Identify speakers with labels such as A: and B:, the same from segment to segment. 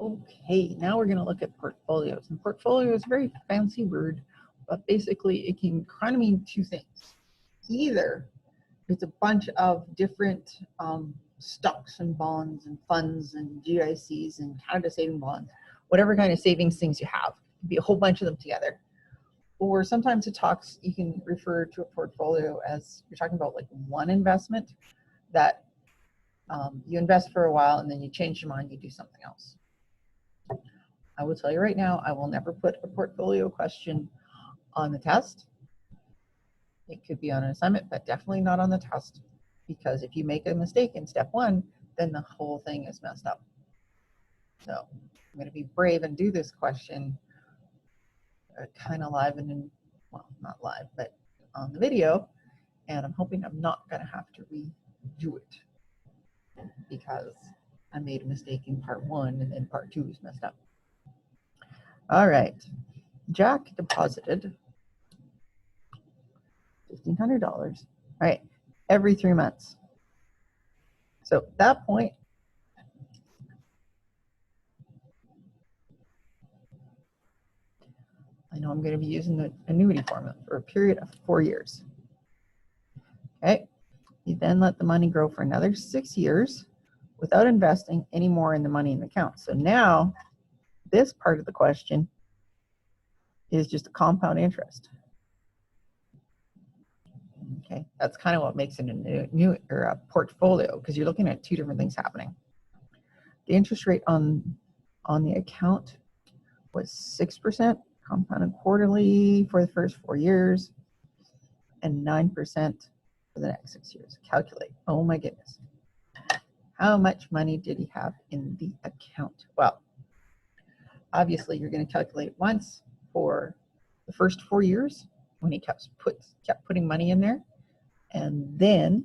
A: Okay, now we're going to look at portfolios. And portfolio is a very fancy word, but basically it can kind of mean two things. Either it's a bunch of different stocks and bonds and funds and GICs and Canada saving bonds, whatever kind of savings things you have. It can be a whole bunch of them together. Or sometimes it talks, you can refer to a portfolio as you're talking about like one investment that you invest for a while and then you change your mind, you do something else. I will tell you right now, I will never put a portfolio question on the test. It could be on an assignment, but definitely not on the test, because if you make a mistake in step one, then the whole thing is messed up. So I'm going to be brave and do this question kind of live and well, not live, but on the video. And I'm hoping I'm not going to have to redo it because I made a mistake in part one and then part two is messed up. All right, Jack deposited $1,500, right, every 3 months. So at that point, I know I'm going to be using the annuity formula for a period of 4 years. Okay, you then let the money grow for another 6 years without investing any more in the money in the account. So now this part of the question is just a compound interest. Okay, that's kind of what makes it a portfolio, because you're looking at two different things happening. The interest rate on the account was 6%, compounded quarterly for the first 4 years, and 9% for the next 6 years. Calculate. Oh my goodness. How much money did he have in the account? Well, obviously you're going to calculate once for the first 4 years when he kept putting money in there, and then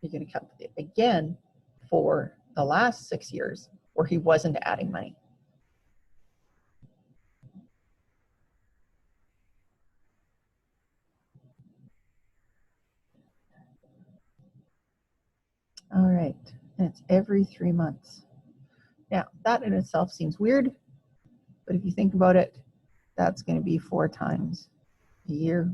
A: you're going to calculate again for the last 6 years where he wasn't adding money. All right, and it's every 3 months. Now, that in itself seems weird, but if you think about it, that's going to be 4 times a year.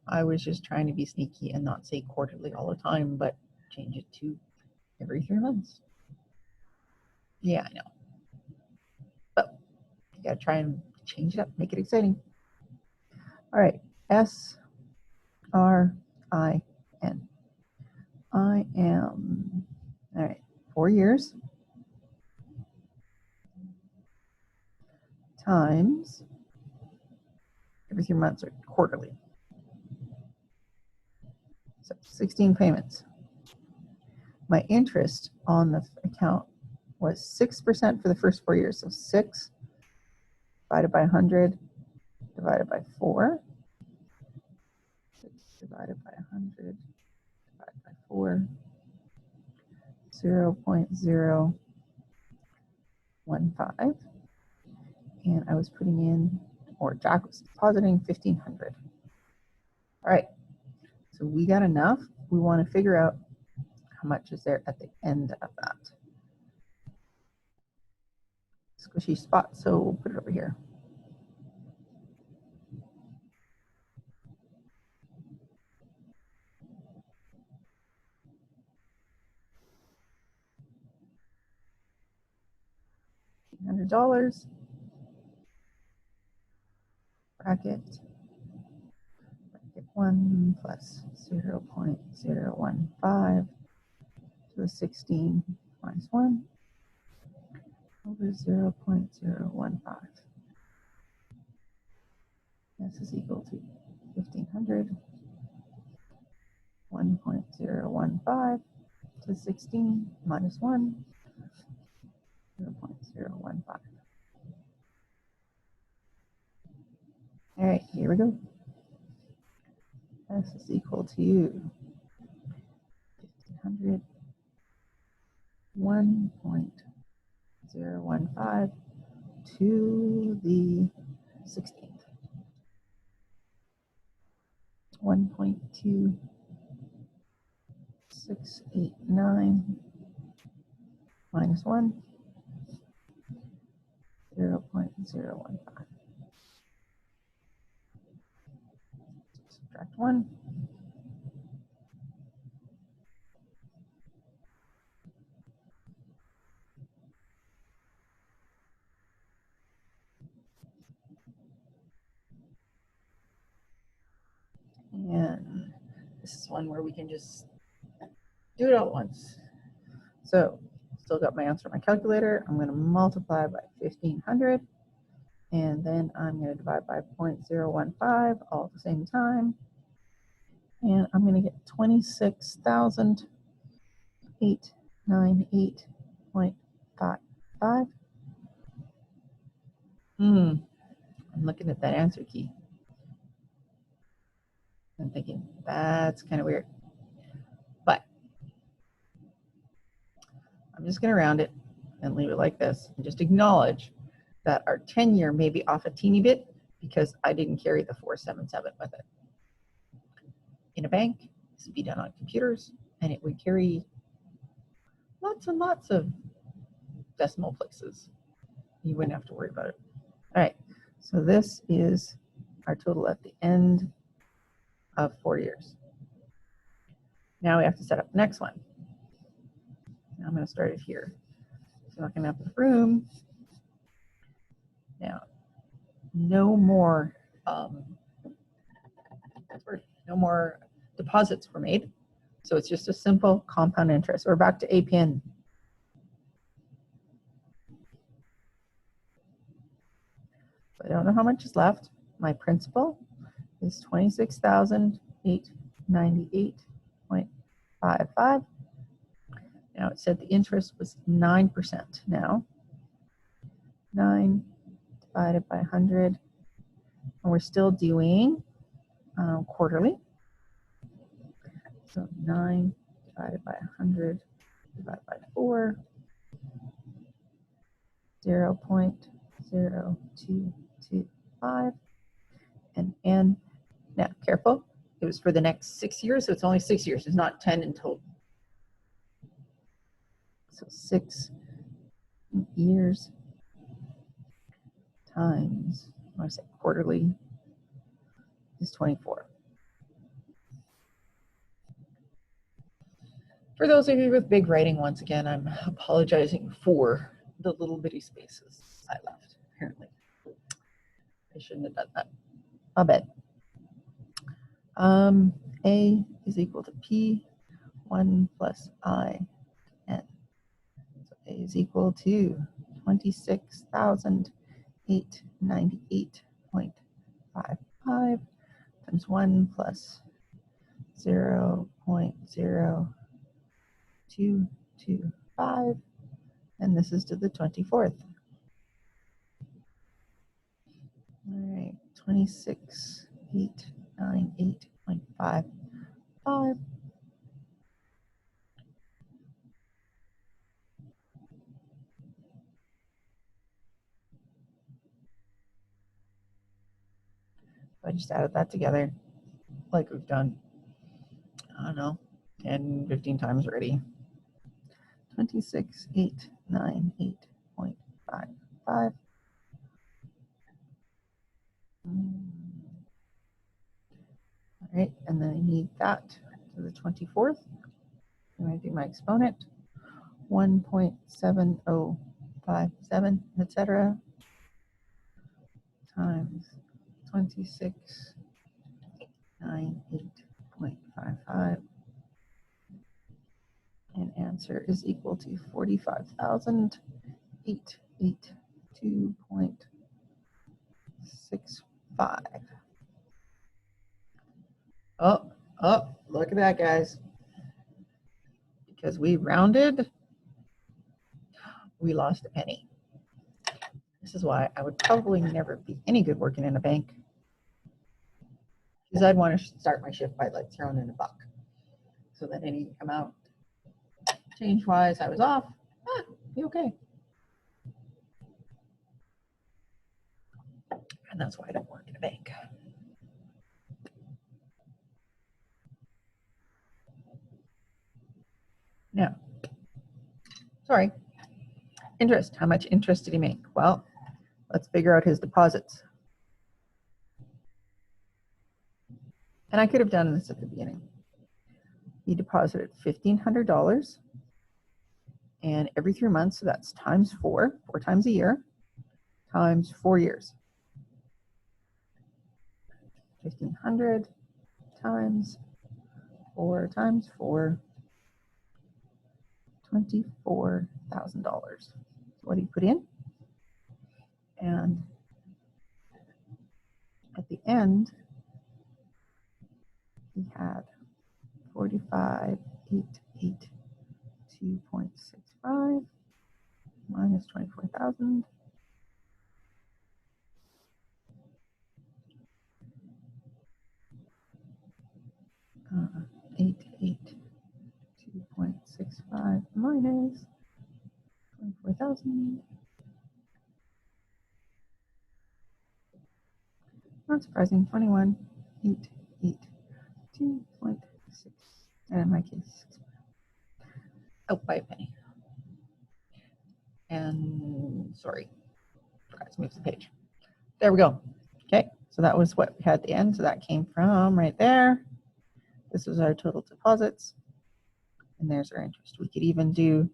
A: I was just trying to be sneaky and not say quarterly all the time, but change it to every 3 months. Yeah, I know. But you got to try and change it up, make it exciting. All right, S-R-I-N. I am, all right, 4 years times every 3 months or quarterly. So 16 payments. My interest on the account was 6% for the first 4 years. So 6 divided by 100 divided by 4. 6 divided by 100 divided by 4. 0.015. And I was putting in, or Jack was depositing 1,500. All right, so we got enough. We want to figure out how much is there at the end of that. Squishy spot, so we'll put it over here. $100. Bracket 1 plus 0.015 to the 16 minus 1 over 0.015. This is equal to 1,500. 1.015 to 16 minus 1, 0.015. All right, here we go. S is equal to 1,500, 1.015 to the 16th. 1.2689 minus 1, 0.015. Subtract 1. And this is one where we can just do it all at once. So still got my answer on my calculator. I'm going to multiply by 1,500. And then I'm going to divide by 0.015 all at the same time. And I'm going to get 26,898.55. I'm looking at that answer key. I'm thinking, that's kind of weird. But I'm just going to round it and leave it like this and just acknowledge that our 10-year may be off a teeny bit because I didn't carry the 477 with it. In a bank, this would be done on computers, and it would carry lots and lots of decimal places. You wouldn't have to worry about it. All right, so this is our total at the end of 4 years. Now we have to set up the next one. Now I'm going to start it here. So I'm not going to have enough room. Now, no more deposits were made. So it's just a simple compound interest. We're back to APN. So I don't know how much is left. My principal is 26,898.55. Now it said the interest was 9% now. 9 divided by 100. And we're still doing quarterly. So 9 divided by 100 divided by 4. 0.0225. And now, careful, it was for the next 6 years, so it's only 6 years. It's not 10 in total. So 6 years times, I want to say quarterly, is 24. For those of you with big writing, once again, I'm apologizing for the little bitty spaces I left, apparently. I shouldn't have done that. I'll bet. A is equal to P1 plus I N. So A is equal to 26,898.55 times 1 plus 0.0225, and this is to the 24th. All right, 26,898.55. I just added that together like we've done, I don't know, 10, 15 times already. 26,898.55. All right, and then I need that to the 24th. I'm going to do my exponent, 1.7057, etc., times 26,898.55. And answer is equal to 45,882.65. Oh, look at that, guys. Because we rounded, we lost a penny. This is why I would probably never be any good working in a bank. Because I'd want to start my shift by like throwing in $1. So that any amount change-wise I was off, be okay. And that's why I don't work in a bank. Now, sorry, interest. How much interest did he make? Well, Let's figure out his deposits. And I could have done this at the beginning. He deposited $1,500, and every 3 months, so that's times 4 times a year, times 4 years. 1,500 times 4 times 4, $24,000. What he put in. And at the end, he had 45,882.65 minus 24,000. Uh, 882.65 minus 24,000. Not surprising, 21,882.6. And in my case, oh, by a penny. And sorry, forgot to move the page. There we go. Okay, so that was what we had at the end. So that came from right there. This is our total deposits. And there's our interest. We could even do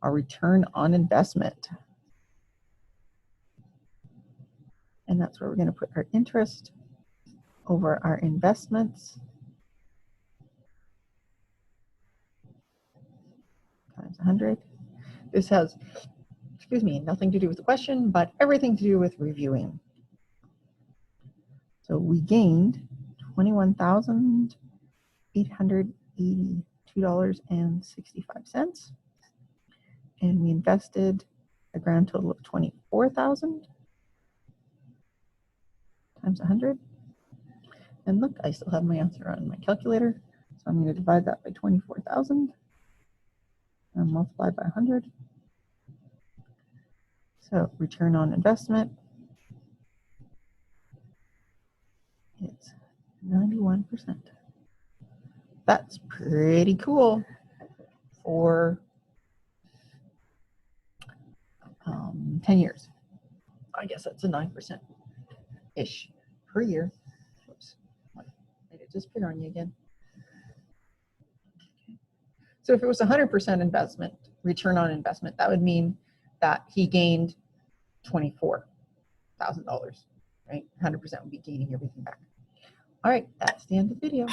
A: our return on investment. And that's where we're going to put our interest over our investments times 100. This has, excuse me, nothing to do with the question, but everything to do with reviewing. So we gained $21,882.65. And we invested a grand total of 24,000 times 100. And look, I still have my answer on my calculator. So I'm going to divide that by 24,000 and multiply by 100. So return on investment, it's 91%. That's pretty cool for 10 years. I guess that's a 9%-ish per year. Whoops, made it disappear on you again. Okay. So if it was 100% investment, return on investment, that would mean that he gained $24,000, right? 100% would be gaining everything back. All right, that's the end of the video.